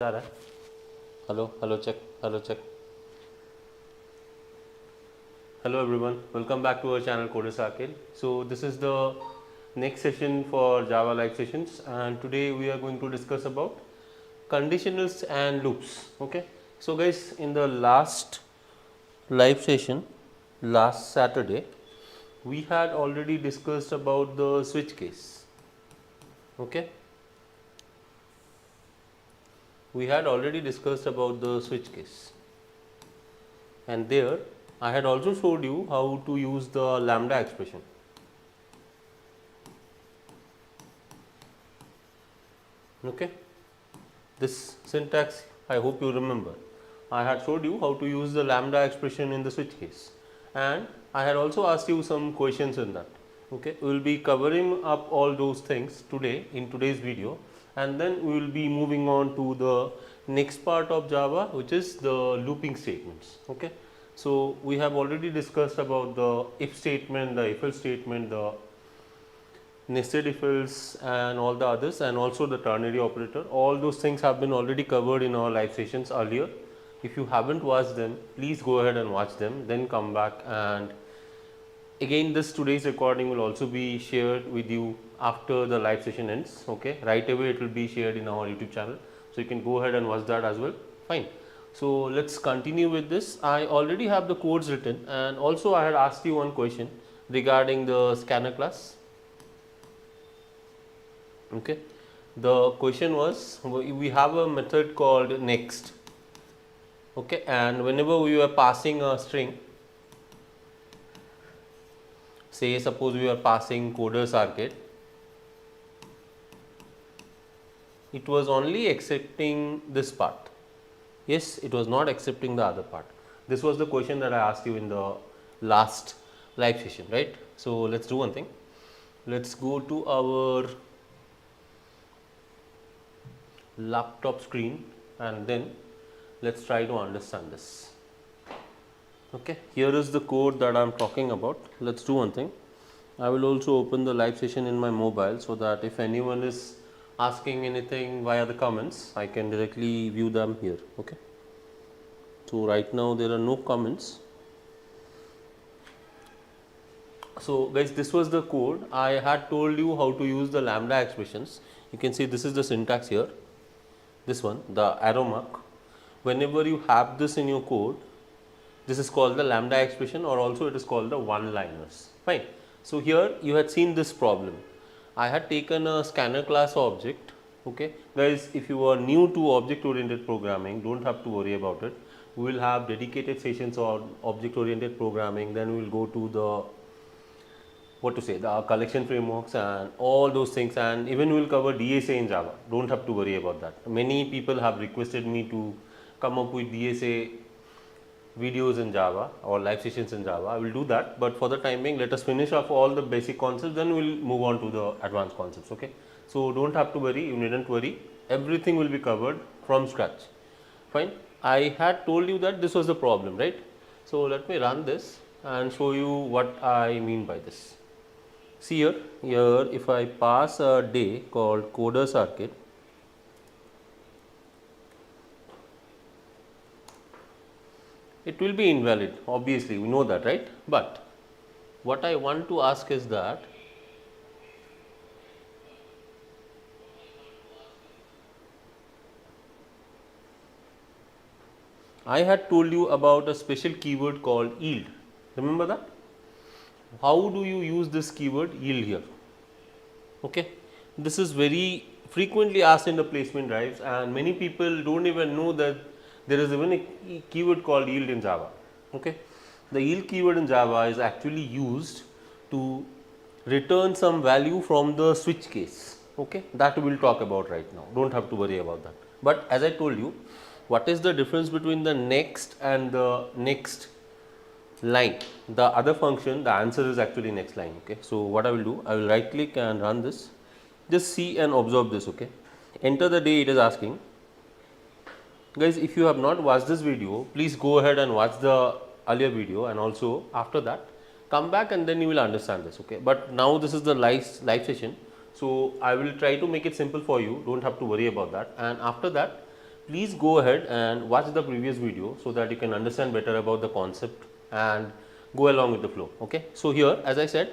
जा रहा है. Hello, hello, check, hello, check. Hello everyone, welcome back to our channel Conditional. So this is the next session for Java live sessions, and today we are going to discuss about conditionals and loops. Okay, so guys, in the last live session last Saturday we had already discussed about the switch case. Okay, we had already discussed about the switch case, and there I had also showed you how to use the lambda expression. Okay, this syntax I hope you remember. I had showed you how to use the lambda expression in the switch case, and I had also asked you some questions in that. Okay, we will be covering up all those things today in today's video, and then we will be moving on to the next part of Java, which is the looping statements. Okay, so we have already discussed about the if statement, the if else statement, the nested if else and all the others, and also the ternary operator. All those things have been already covered in our live sessions earlier. If you haven't watched them, please go ahead and watch them, then come back, and again this today's recording will also be shared with you after the live session ends. Okay, right away it will be shared in our YouTube channel, so you can go ahead and watch that as well. Fine. So let's continue with this. I already have the codes written, and also I had asked you one question regarding the scanner class. Okay, the question was, we have a method called next. Okay, and whenever we are passing a string, say suppose we are passing coder circuit, it was only accepting this part. Yes, it was not accepting the other part. This was the question that I asked you in the last live session, right? So let's do one thing. Let's go to our laptop screen, and then let's try to understand this. Okay, here is the code that I am talking about. Let's do one thing. I will also open the live session in my mobile, so that if anyone is asking anything via the comments, I can directly view them here. Okay, so right now there are no comments. So guys, this was the code. I had told you how to use the lambda expressions. You can see this is the syntax here, this one, the arrow mark. Whenever you have this in your code, this is called the lambda expression, or also it is called the one liners. Fine. So here you had seen this problem. I had taken a scanner class object. Okay, guys, if you are new to object oriented programming, don't have to worry about it. We will have dedicated sessions on object oriented programming, then we will go to the the collection frameworks and all those things, and even we will cover DSA in Java. Don't have to worry about that. Many people have requested me to come up with DSA videos in Java or live sessions in Java. I will do that, but for the time being, let us finish off all the basic concepts, then we will move on to the advanced concepts. Okay, so don't have to worry, you needn't worry, everything will be covered from scratch. Fine. I had told you that this was the problem, right? So let me run this and show you what I mean by this. See here, if I pass a day called coder circuit, it will be invalid. Obviously, we know that, right? But what I want to ask is that I had told you about a special keyword called yield. Remember that? How do you use this keyword yield here? Okay, this is very frequently asked in the placement drives, and many people don't even know that there is even a keyword called yield in Java. Okay, the yield keyword in Java is actually used to return some value from the switch case. Okay, that we will talk about right now. Don't have to worry about that. But as I told you, what is the difference between the next and the next line? The other function, the answer is actually next line. Okay, so what I will do, I will right click and run this. Just see and observe this. Okay, enter the day it is asking. Guys, if you have not watched this video, please go ahead and watch the earlier video, and also after that come back and then you will understand this. Okay, but now this is the live session, so I will try to make it simple for you. Don't have to worry about that. And after that, please go ahead and watch the previous video so that you can understand better about the concept and go along with the flow. Okay. So, here as I said,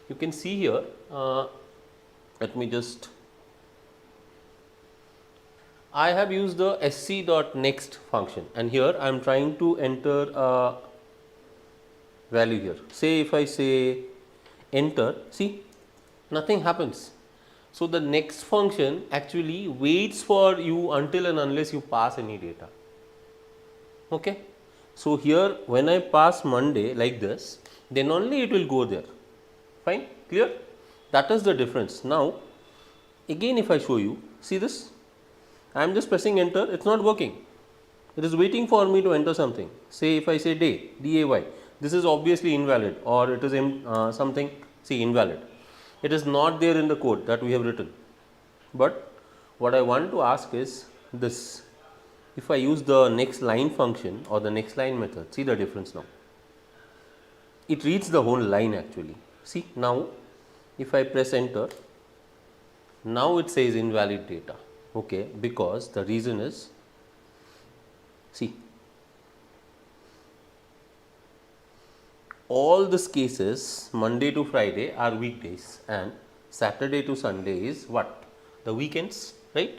you can see here, let me just, I have used the sc.next function, and here I am trying to enter a value here. Say if I say enter, see, nothing happens. So, the next function actually waits for you until and unless you pass any data. Okay. So, here when I pass Monday like this, then only it will go there. Fine, clear? That is the difference. Now, again if I show you, see this, I am just pressing enter, it is not working. It is waiting for me to enter something. Say if I say day, DAY, this is obviously invalid, or it is something, see, invalid. It is not there in the code that we have written. But what I want to ask is this, if I use the next line function or the next line method, see the difference now. It reads the whole line actually. See, now if I press enter, now it says invalid data. Okay, because the reason is, see, all these cases Monday to Friday are weekdays and Saturday to Sunday is what? The weekends, right?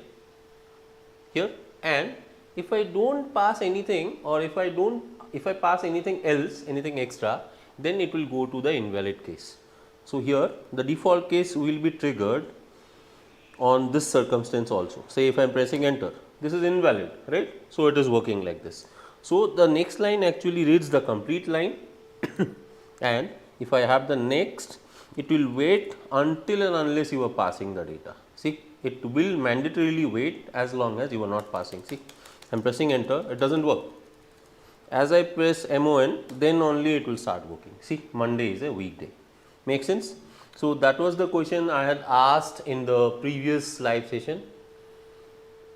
Here, and if I don't pass anything, or if I pass anything else, anything extra, then it will go to the invalid case. So, here the default case will be triggered on this circumstance also. Say if I am pressing enter, this is invalid, right? So, it is working like this. So, the next line actually reads the complete line and if I have the next, it will wait until and unless you are passing the data. See, it will mandatorily wait as long as you are not passing. See, I am pressing enter, it does not work. As I press MON, then only it will start working. See, Monday is a weekday. Make sense? So, that was the question I had asked in the previous live session.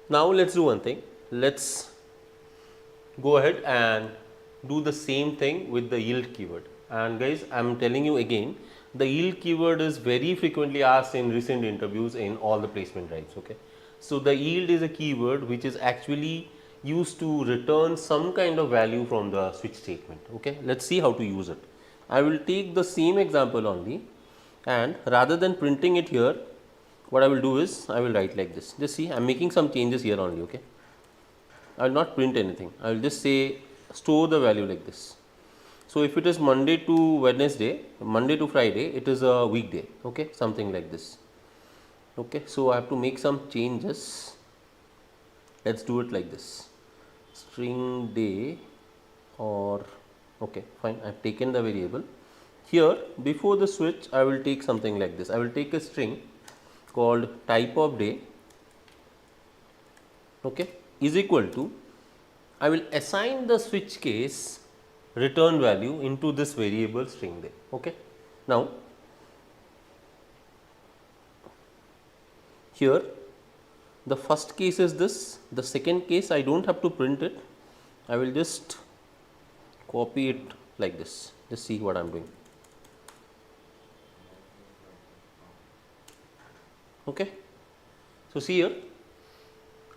Now, let us do one thing. Let us go ahead and do the same thing with the yield keyword. And guys, I am telling you again, the yield keyword is very frequently asked in recent interviews in all the placement drives. Okay. So, the yield is a keyword which is actually used to return some kind of value from the switch statement. Okay. Let us see how to use it. I will take the same example only, and rather than printing it here, what I will do is I will write like this. Just see, I am making some changes here only. Okay. I will not print anything. I will just say store the value like this. So, if it is Monday to Wednesday, Monday to Friday, it is a weekday. Okay, something like this. Okay. So, I have to make some changes. Let us do it like this, string day, or okay, fine, I have taken the variable. Here before the switch, I will take something like this. I will take a string called type of day, okay, is equal to, I will assign the switch case return value into this variable string day. Okay. Now, here the first case is this, the second case I do not have to print it, I will just copy it like this. Just see what I am doing. Okay. So, see here,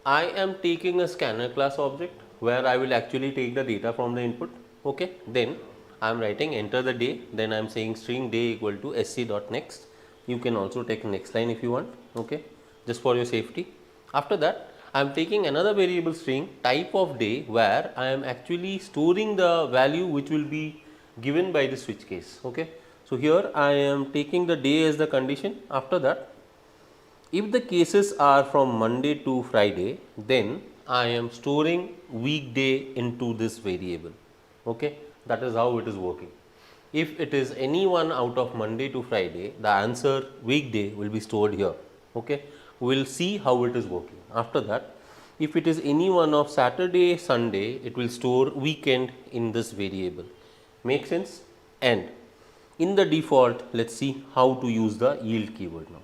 I am taking a scanner class object where I will actually take the data from the input. Okay. Then I am writing enter the day, then I am saying string day equal to sc.next. You can also take next line if you want, okay, just for your safety. After that, I am taking another variable string type of day where I am actually storing the value which will be given by the switch case. Okay. So, here I am taking the day as the condition. After that, if the cases are from Monday to Friday, then I am storing weekday into this variable. Okay. That is how it is working. If it is any one out of Monday to Friday, the answer weekday will be stored here. Okay. We will see how it is working. After that, if it is any one of Saturday, Sunday, it will store weekend in this variable. Make sense? And in the default, let us see how to use the yield keyword now.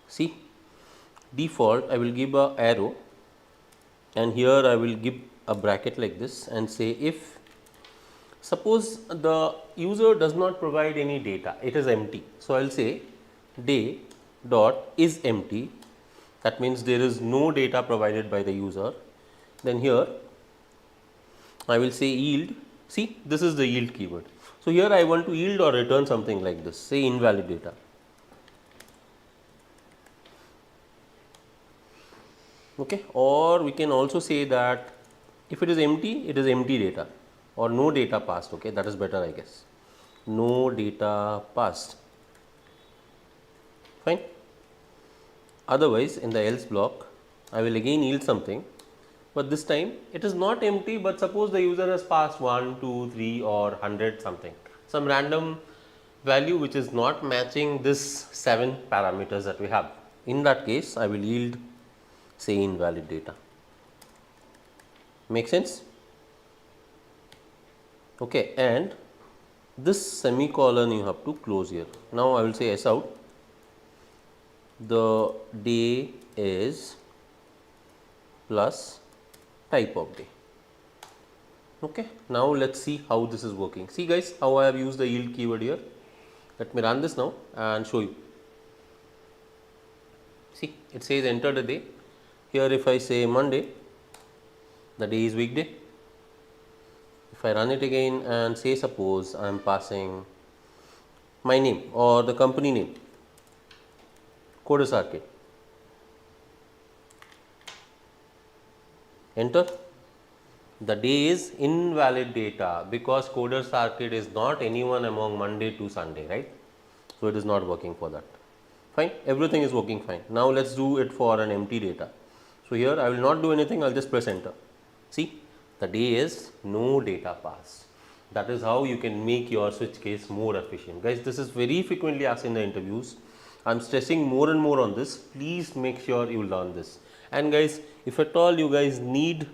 See, default, I will give a arrow, and here I will give a bracket like this and say if, suppose the user does not provide any data, it is empty. So, I will say day dot is empty, that means there is no data provided by the user, then here I will say yield. See, this is the yield keyword. So here I want to yield or return something like this, say invalid data. Okay, or we can also say that if it is empty data or no data passed. Okay, that is better, I guess. No data passed. Fine. Otherwise, in the else block, I will again yield something, but this time it is not empty, but suppose the user has passed 1, 2, 3 or 100 something, some random value which is not matching this 7 parameters that we have. In that case, I will yield say invalid data. Make sense? Okay, and this semicolon you have to close here. Now I will say S out. The day is plus type of day. Okay, now let's see how this is working. See guys, how I have used the yield keyword here. Let me run this now and show you. See, it says enter the day. Here if I say Monday, the day is weekday. If I run it again and say suppose I am passing my name or the company name, Coders Arcade. Enter. The day is invalid data because Coders Arcade is not anyone among Monday to Sunday, right? So it is not working for that. Fine, everything is working fine. Now let's do it for an empty data. So here I will not do anything, I'll just press enter. See, the day is no data passed. That is how you can make your switch case more efficient. Guys, this is very frequently asked in the interviews. I'm stressing more and more on this. Please make sure you learn this. And guys, if at all you guys need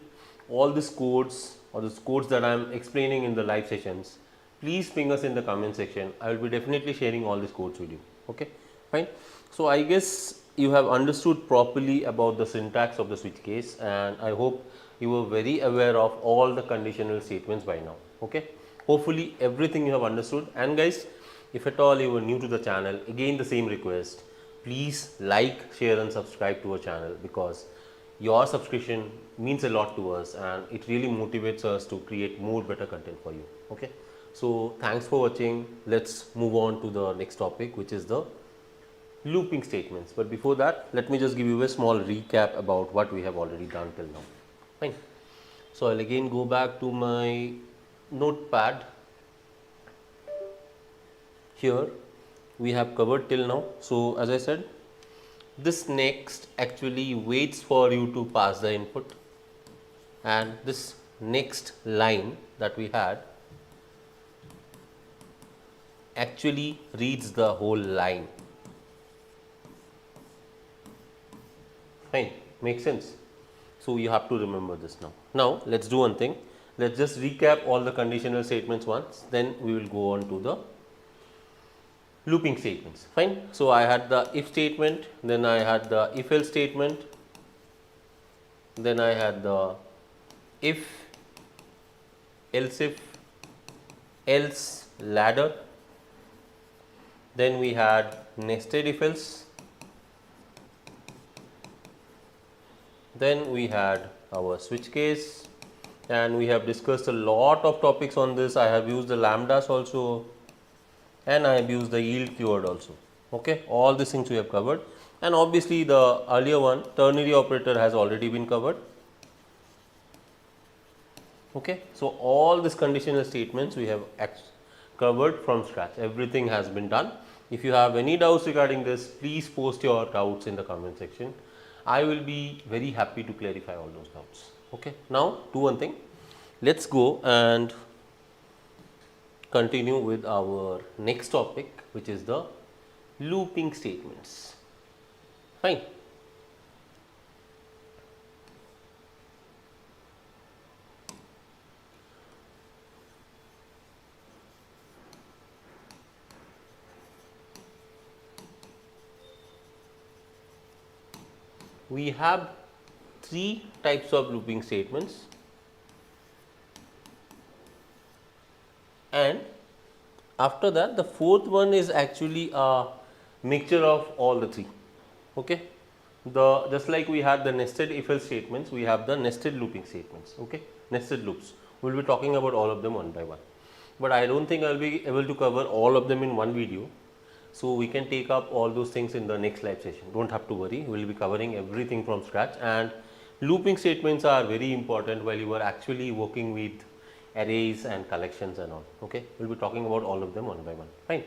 all these codes or the codes that I'm explaining in the live sessions, please ping us in the comment section. I will be definitely sharing all these codes with you. Okay, fine. So I guess you have understood properly about the syntax of the switch case, and I hope you were very aware of all the conditional statements by now. Okay, hopefully everything you have understood. And guys, if at all you were new to the channel, again the same request, please like, share and subscribe to our channel, because your subscription means a lot to us and it really motivates us to create more better content for you. Okay, so thanks for watching. Let's move on to the next topic, which is the looping statements. But before that, let me just give you a small recap about what we have already done till now. Fine. So I'll again go back to my notepad. Here we have covered till now. So as I said, this next actually waits for you to pass the input, and this next line that we had actually reads the whole line. Fine, makes sense. So you have to remember this now. Now let's do one thing. Let's just recap all the conditional statements once, then we will go on to the looping statements. Fine. So I had the if statement, then I had the if else statement, then I had the if, else if, else ladder, then we had nested if else, then we had our switch case, and we have discussed a lot of topics on this. I have used the lambdas also, and I have used the yield keyword also. Okay, all these things we have covered, and obviously the earlier one, ternary operator, has already been covered. Okay, so all these conditional statements we have covered from scratch. Everything has been done. If you have any doubts regarding this, please post your doubts in the comment section. I will be very happy to clarify all those doubts. Okay, now do one thing. Let's go and continue with our next topic, which is the looping statements. Fine. We have three types of looping statements, and after that the fourth one is actually a mixture of all the three. Okay, just like we had the nested if else statements, we have the nested looping statements, okay, nested loops. We will be talking about all of them one by one, but I don't think I will be able to cover all of them in one video. So we can take up all those things in the next live session. Don't have to worry. We will be covering everything from scratch, and looping statements are very important while you are actually working with arrays and collections and all. Okay, we'll be talking about all of them one by one. Fine.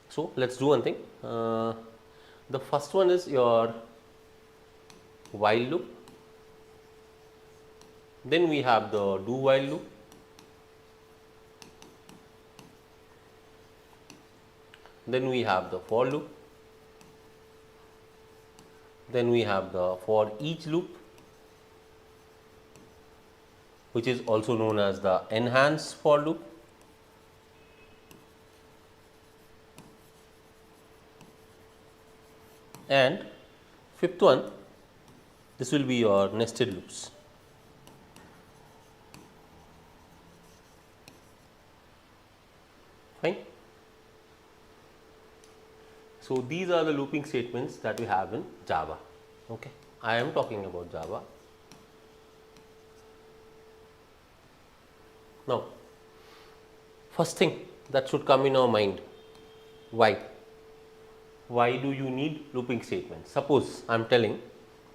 So let's do one thing. The first one is your while loop. Then we have the do while loop. Then we have the for loop. Then we have the for each loop, which is also known as the enhanced for loop. And fifth one, this will be your nested loops. Fine. So these are the looping statements that we have in Java. Okay, I am talking about Java. Now, first thing that should come in our mind, why? Why do you need looping statements? Suppose I am telling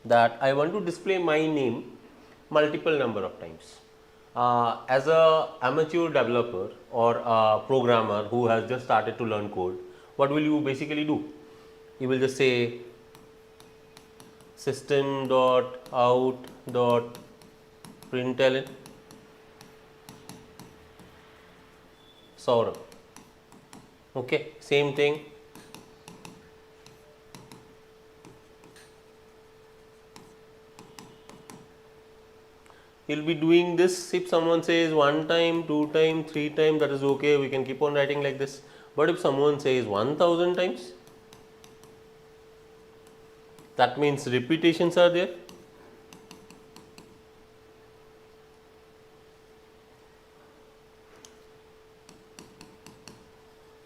that I want to display my name multiple number of times. As a amateur developer or a programmer who has just started to learn code, what will you basically do? You will just say system.out.println Saurabh. Okay, same thing. You will be doing this. If someone says 1 time, 2 time, 3 time, that is okay, we can keep on writing like this. But if someone says 1000 times, that means repetitions are there.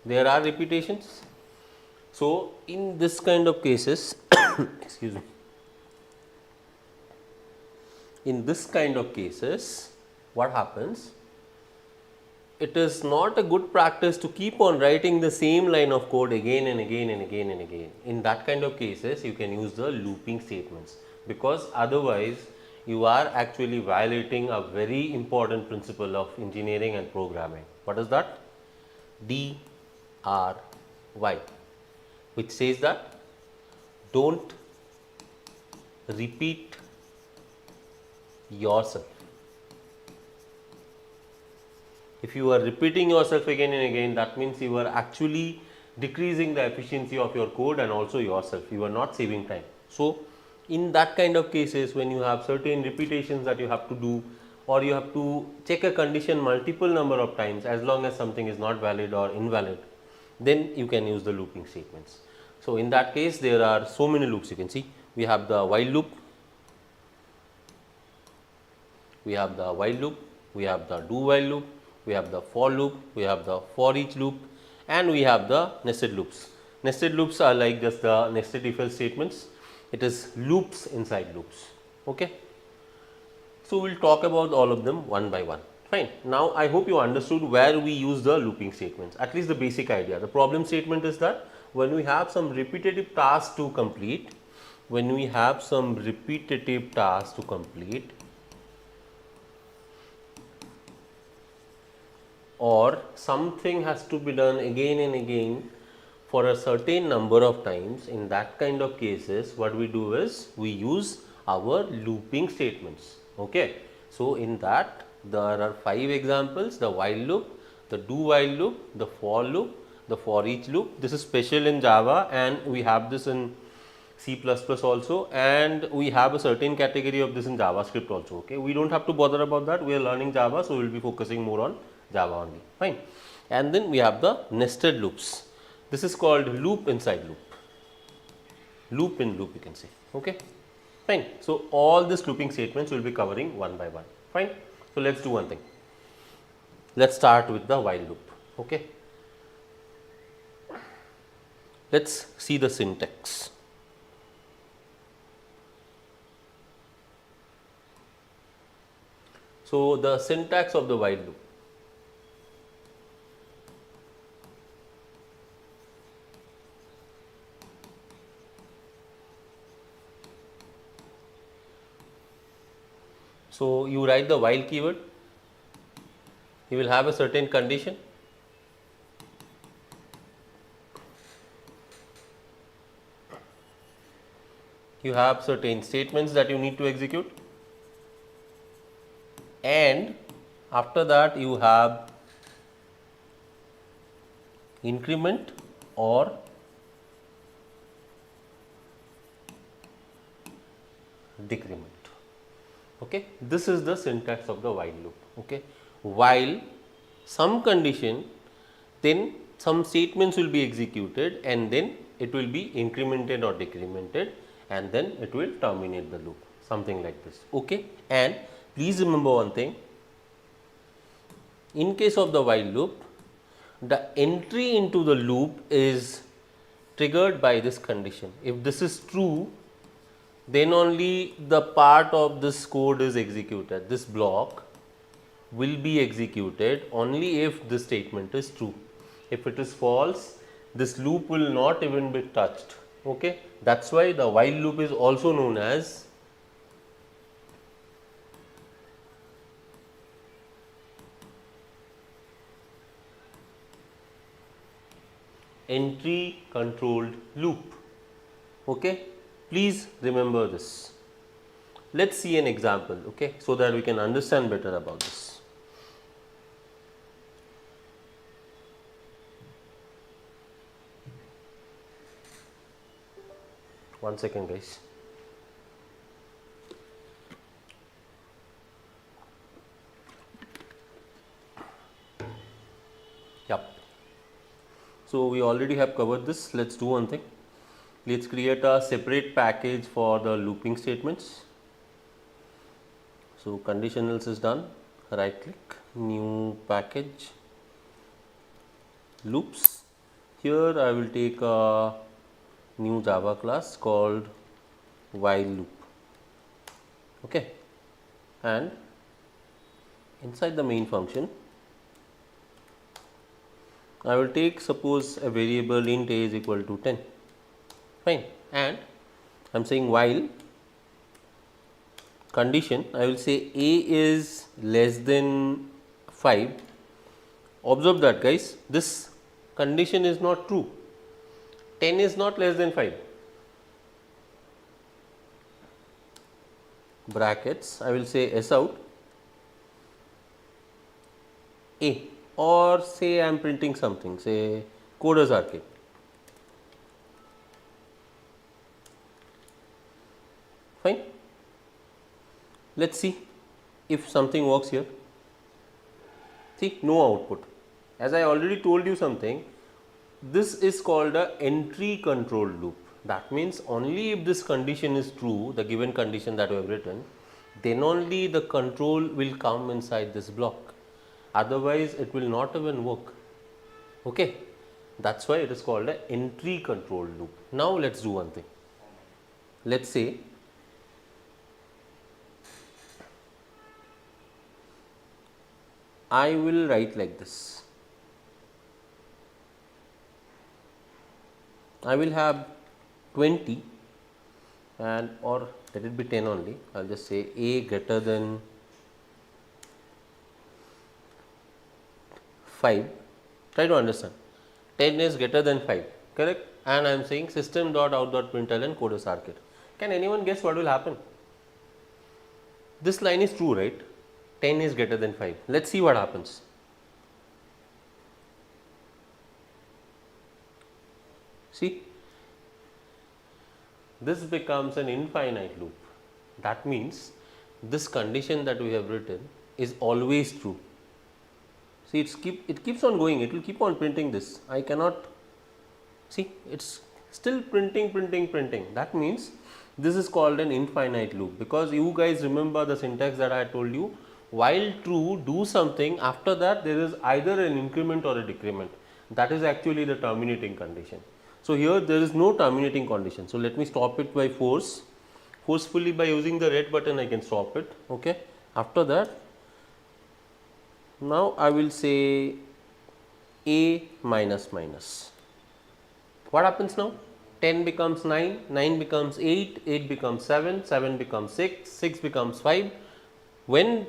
There are repetitions. So in this kind of cases, excuse me, in this kind of cases, what happens? It is not a good practice to keep on writing the same line of code again and again and again and again. In that kind of cases, you can use the looping statements, because otherwise you are actually violating a very important principle of engineering and programming. What is that? DRY, which says that don't repeat yourself. If you are repeating yourself again and again, that means you are actually decreasing the efficiency of your code and also yourself. You are not saving time. So in that kind of cases, when you have certain repetitions that you have to do, or you have to check a condition multiple number of times, as long as something is not valid or invalid, then you can use the looping statements. So in that case, there are so many loops. You can see we have the while loop, we have the while loop, we have the do while loop, we have the for loop, we have the for each loop, and we have the nested loops. Nested loops are like just the nested if else statements. It is loops inside loops. Okay. So we will talk about all of them one by one. Fine. Now I hope you understood where we use the looping statements, at least the basic idea. The problem statement is that when we have some repetitive tasks to complete, or something has to be done again and again for a certain number of times, in that kind of cases, what we do is we use our looping statements. Okay. So in that there are 5 examples: the while loop, the do while loop, the for loop, the for each loop. This is special in Java, and we have this in C++ also, and we have a certain category of this in JavaScript also. Okay. We don't have to bother about that. We are learning Java, so we will be focusing more on Java only. Fine. And then we have the nested loops. This is called loop inside loop. Loop in loop, you can say. Okay. Fine. So all these looping statements will be covering one by one. Fine. So let's do one thing. Let's start with the while loop. Okay. Let's see the syntax. So, the syntax of the while loop. So, you write the while keyword, you will have a certain condition, you have certain statements that you need to execute, and after that you have increment or decrement. Okay, this is the syntax of the while loop. Okay, while some condition, then some statements will be executed and then it will be incremented or decremented and then it will terminate the loop, something like this. Okay, and please remember one thing, in case of the while loop, the entry into the loop is triggered by this condition. If this is true, then only the part of this code is executed. This block will be executed only if this statement is true. If it is false, this loop will not even be touched. Okay, that's why the while loop is also known as entry controlled loop. Okay, please remember this. Let's see an example, okay, so that we can understand better about this. One second, guys. Yep. So we already have covered this. Let's do one thing. Let's create a separate package for the looping statements. So conditionals is done. Right click, new package, loops. Here I will take a new Java class called while loop. Okay, and inside the main function I will take, suppose, a variable int a is equal to 10. Fine, and I am saying while condition, I will say a is less than 5. Observe that, guys, this condition is not true. 10 is not less than 5. Brackets, I will say s out a, or say I am printing something, say Coders Arcade. Fine. Let us see if something works here. See, no output. As I already told you something, this is called a entry controlled loop. That means only if this condition is true, the given condition that we have written, then only the control will come inside this block. Otherwise, it will not even work. Okay, that's why it is called an entry controlled loop. Now let's do one thing. Let's say I will write like this. I will have 20 and, or let it be 10 only. I will just say a greater than 5. Try to understand. 10 is greater than 5, correct? And I am saying system.out.println Coders Arcade. Can anyone guess what will happen? This line is true, right? 10 is greater than 5. Let's see what happens. See, this becomes an infinite loop. That means this condition that we have written is always true. See, it keeps on going, it will keep on printing this. I cannot, see, it's still printing. That means this is called an infinite loop, because you guys remember the syntax that I told you. While true, do something, after that there is either an increment or a decrement. That is actually the terminating condition. So here there is no terminating condition. So let me stop it by forcefully by using the red button I can stop it. Okay. After that Now I will say a minus minus. What happens now? 10 becomes 9, 9 becomes 8, 8 becomes 7, 7 becomes 6, 6 becomes 5. When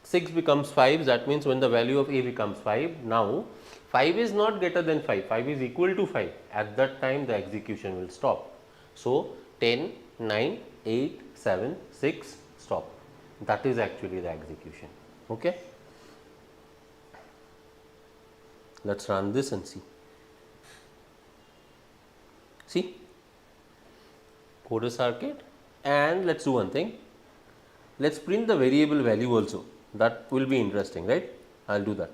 6 becomes 5, that means when the value of a becomes 5, now 5 is not greater than 5, 5 is equal to 5. At that time the execution will stop. So 10, 9, 8, 7, 6, stop. That is actually the execution. Okay. Let's run this and see. See, code a circuit, and let's do one thing. Let's print the variable value also. That will be interesting, right? I'll do that.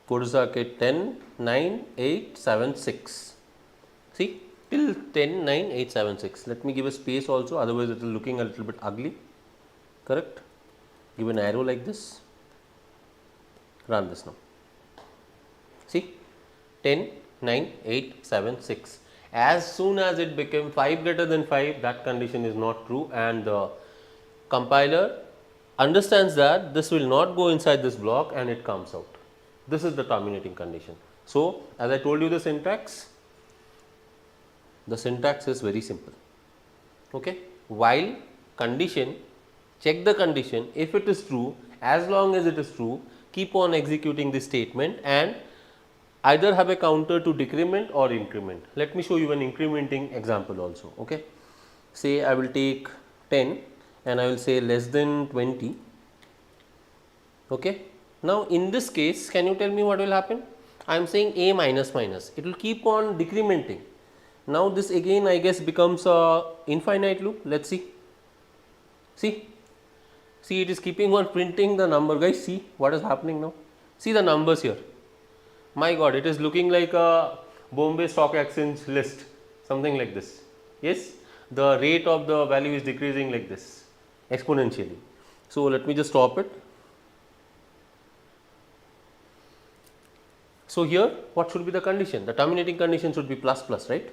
Code a circuit 10, 9, 8, 7, 6. See, till 10, 9, 8, 7, 6. Let me give a space also, otherwise it will looking a little bit ugly. Correct? Give an arrow like this. Run this now. See, 10, 9, 8, 7, 6. As soon as it became 5 greater than 5, that condition is not true, and the compiler understands that this will not go inside this block and it comes out. This is the terminating condition. So, as I told you the syntax is very simple. Okay? While condition, check the condition, if it is true, as long as it is true, keep on executing this statement and either have a counter to decrement or increment. Let me show you an incrementing example also. Okay. Say I will take 10 and I will say less than 20. Okay. Now in this case, can you tell me what will happen? I am saying a minus minus, it will keep on decrementing. Now this again I guess becomes a infinite loop. Let's see. See it is keeping on printing the number, guys. See what is happening now. See the numbers here. My God, it is looking like a Bombay Stock Exchange list, something like this. Yes, the rate of the value is decreasing like this exponentially. So let me just stop it. So here what should be the condition? The terminating condition should be plus plus, right?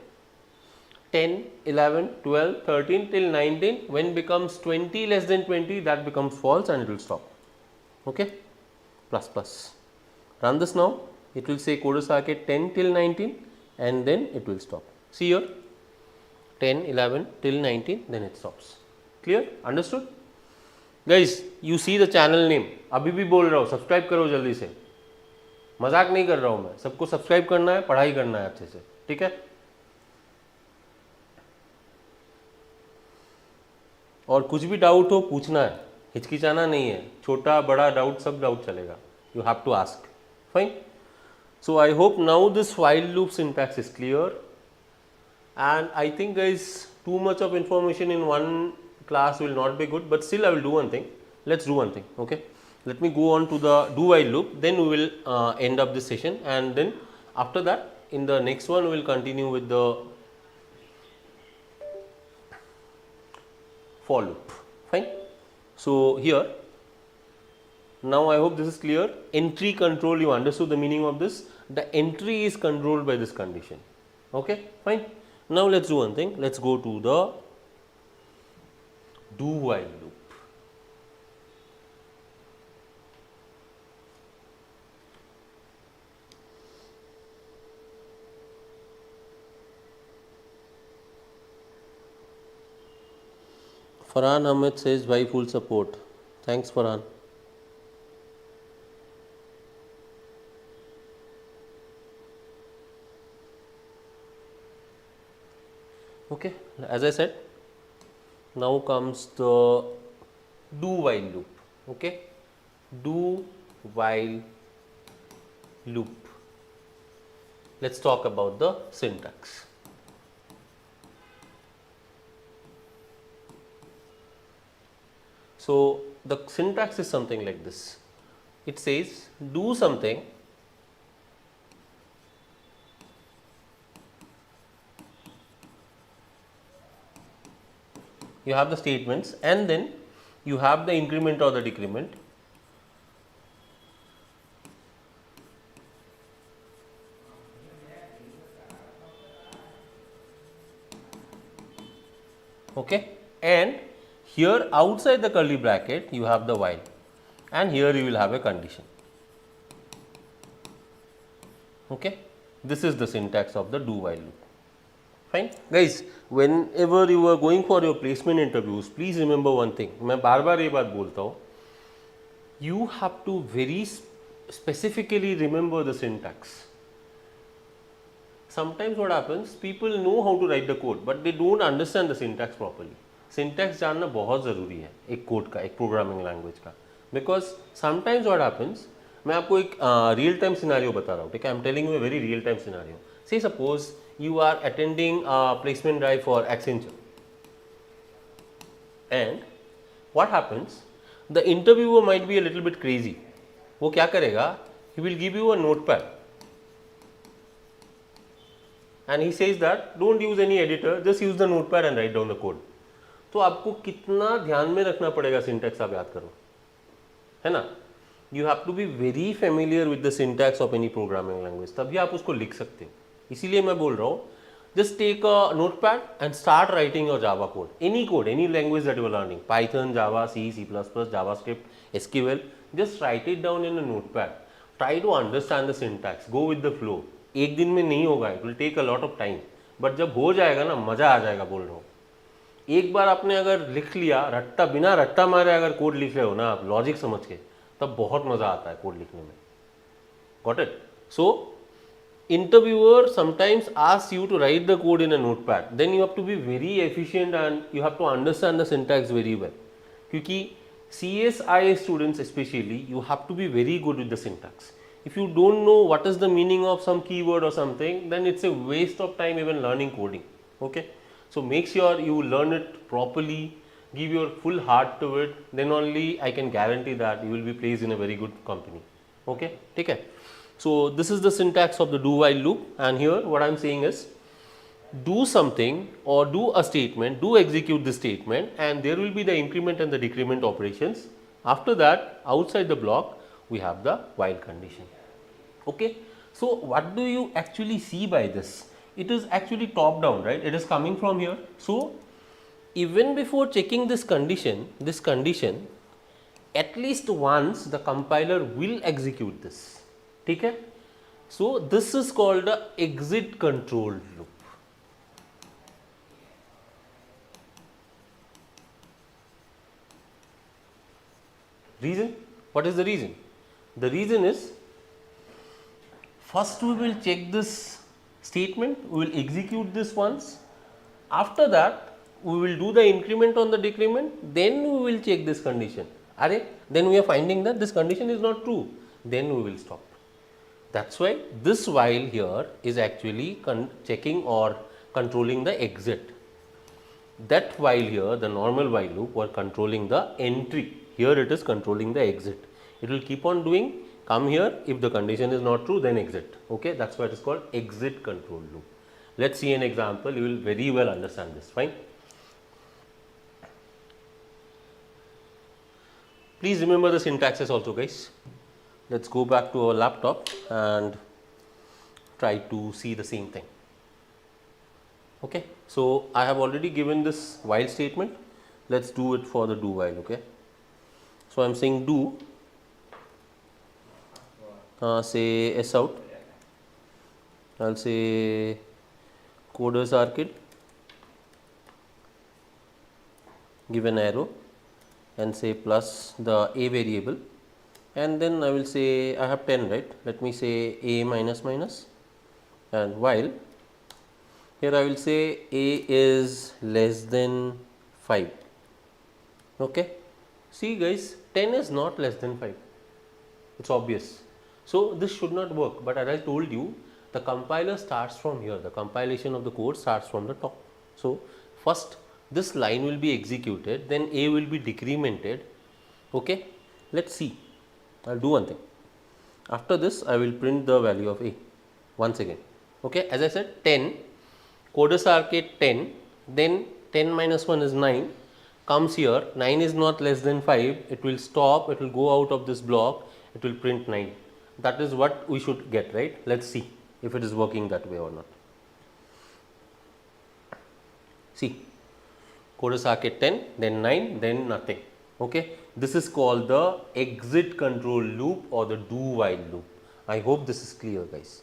10, 11, 12, 13 till 19. When becomes 20 less than 20, that becomes false and it will stop. Okay, plus plus. Run this now. It will say code a circuit 10 till 19 and then it will stop. See here, 10, 11 till 19, then it stops. Clear? Understood? Guys, you see the channel name. अभी भी बोल रहा हूँ, subscribe करो जल्दी से. मजाक नहीं कर रहा हूँ मैं. सबको सब्सक्राइब करना है, पढ़ाई करना है अच्छे से. ठीक है? और कुछ भी डाउट हो पूछना है, हिचकिचाना नहीं है. छोटा बड़ा डाउट सब डाउट चलेगा. You have to ask. Fine. So I hope now this while loop syntax is clear, and I think guys too much of information in one class will not be good, but still I will do one thing. Let's do one thing. Okay, let me go on to the do while loop, then we will end up this session, and then after that in the next one we will continue with the for loop. Fine. So here, now I hope this is clear. Entry control, you understood the meaning of this. The entry is controlled by this condition. Okay, fine. Now let's do one thing. Let's go to the do while loop. Farhan Ahmed says why full support. Thanks Farhan. Okay, as I said, now comes the do while loop. Okay, do while loop. Let's talk about the syntax. So the syntax is something like this. It says do something you have the statements and then you have the increment or the decrement. Okay, and here outside the curly bracket you have the while, and here you will have a condition. Okay, this is the syntax of the do while loop. Fine guys, whenever you are going for your placement interviews, please remember one thing. मैं बार बार ये बात बोलता हूँ, you have to very specifically remember the syntax. Sometimes what happens, people know how to write the code but they don't understand the syntax properly. Syntax जानना बहुत ज़रूरी है एक कोड का, एक प्रोग्रामिंग लैंग्वेज का, बिकॉज समटाइम्स व्हाट हैपन्स, मैं आपको एक रियल टाइम सिनारियो बता रहा हूँ, ठीक है, I am telling you a very real time scenario. से suppose you are attending a placement drive for Accenture, and what happens, the interviewer might be a little bit crazy. वो क्या करेगा, he will give you a notepad and he says that don't use any editor, just use the notepad and write down the code. तो आपको कितना ध्यान में रखना पड़ेगा सिंटैक्स, आप याद करो, है ना. You have to be very familiar with the syntax of any programming language, तभी आप उसको लिख सकते हो. इसीलिए मैं बोल रहा हूँ, just take a notepad and start writing your Java code, any language that you are learning, Python, Java, C, C++, JavaScript, SQL, just write it down in a notepad. Try to understand the syntax, go with the flow. एक दिन में नहीं होगा, it will take a lot of time, but जब हो जाएगा ना, मज़ा आ जाएगा, बोल रहा हूँ. एक बार आपने अगर लिख लिया, रट्टा बिना रट्टा मारे अगर कोड लिख रहे हो ना आप, लॉजिक समझ के, तब बहुत मज़ा आता है कोड लिखने में. Got it? So interviewer sometimes asks you to write the code in a notepad, then you have to be very efficient and you have to understand the syntax very well. क्योंकि CSI students especially, you have to be very good with the syntax. If you don't know what is the meaning of some keyword or something, then it's a waste of time even learning coding. Okay, so make sure you learn it properly, give your full heart to it, then only I can guarantee that you will be placed in a very good company. Okay, take care. So this is the syntax of the do while loop, and here what I am saying is, do something or do a statement, do execute this statement, and there will be the increment and the decrement operations. After that, outside the block we have the while condition. Okay, so what do you actually see by this? It is actually top down, right? It is coming from here. So even before checking this condition, at least once the compiler will execute this. ठीक है, so this is called the exit control loop. Reason? What is the reason? The reason is, first we will check this statement, we will execute this once, after that we will do the increment on the decrement, then we will check this condition. Then we are finding that this condition is not true, then we will stop. That's why this while here is actually checking or controlling the exit. That while here, the normal while loop, were controlling the entry. Here it is controlling the exit. It will keep on doing, come here, if the condition is not true, then exit. Okay, that's why it is called exit control loop. Let's see an example, you will very well understand this. Fine. Please remember the syntaxes also, guys. Let's go back to our laptop and try to see the same thing. Okay, so I have already given this while statement. Let's do it for the do while. Okay, so I'm saying do, say s out, I'll say coders arcade, give an arrow and say plus the a variable, and then I will say I have 10, right? Let me say a minus minus, and while here I will say a is less than 5. Okay, see guys, 10 is not less than 5, it's obvious. So this should not work, but as I told you, the compiler starts from here, the compilation of the code starts from the top. So first this line will be executed, then a will be decremented. Okay, let's see. I'll do one thing. After this I will print the value of a once again. Okay, as I said, 10, coders arcade 10, then 10 minus 1 is 9, comes here, 9 is not less than 5, it will stop, it will go out of this block, it will print 9. That is what we should get, right? Let's see if it is working that way or not. See, coders arcade 10, then 9, then nothing. Okay, this is called the exit control loop or the do while loop. I hope this is clear, guys.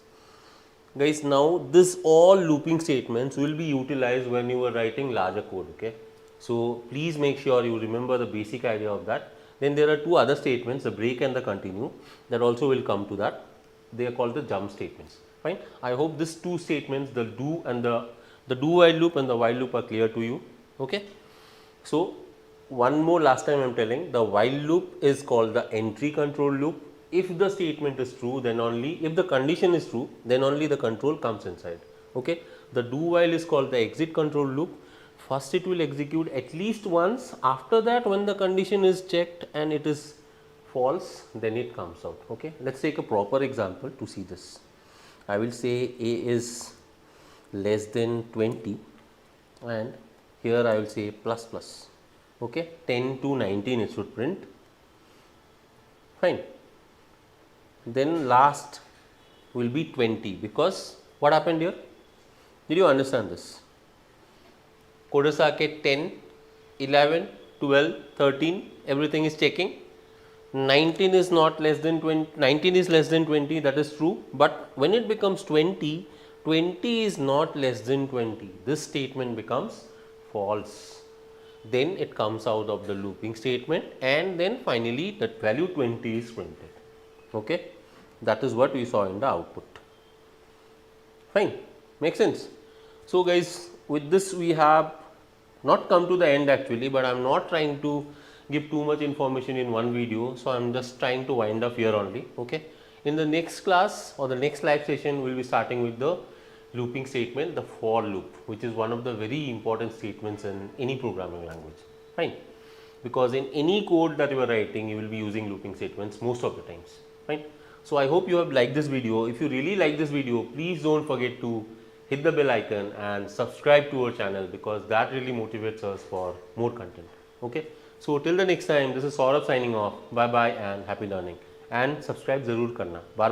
Guys, now this all looping statements will be utilized when you are writing larger code. Okay, so please make sure you remember the basic idea of that. Then there are two other statements, the break and the continue, that also will come to that. They are called the jump statements. Fine. I hope these two statements, the do and the do while loop and the while loop, are clear to you. Okay. So one more last time I am telling, the while loop is called the entry control loop. If the statement is true, then only, if the condition is true, then only the control comes inside. Okay. The do while is called the exit control loop. First it will execute at least once. After that, when the condition is checked and it is false, then it comes out. Okay. Let us take a proper example to see this. I will say a is less than 20 and here I will say plus plus. Okay. 10 to 19 it should print. Fine. Then last will be 20, because what happened here? Did you understand this? Codes आके 10, 11, 12, 13, everything is checking. 19 is not less than 20, 19 is less than 20, that is true. But when it becomes 20, 20 is not less than 20. This statement becomes false. Then it comes out of the looping statement, and then finally that value 20 is printed. Okay. That is what we saw in the output. Fine. Makes sense. So guys, with this we have not come to the end actually, but I am not trying to give too much information in one video. So I am just trying to wind up here only. Okay. In the next class or the next live session, we will be starting with the looping statement, the for loop, which is one of the very important statements in any programming language. Fine. Because in any code that you are writing, you will be using looping statements most of the times. Fine. So I hope you have liked this video. If you really like this video, please don't forget to hit the bell icon and subscribe to our channel, because that really motivates us for more content. Okay. So till the next time, this is Saurabh signing off. Bye bye and happy learning. And subscribe zarur karna. Bar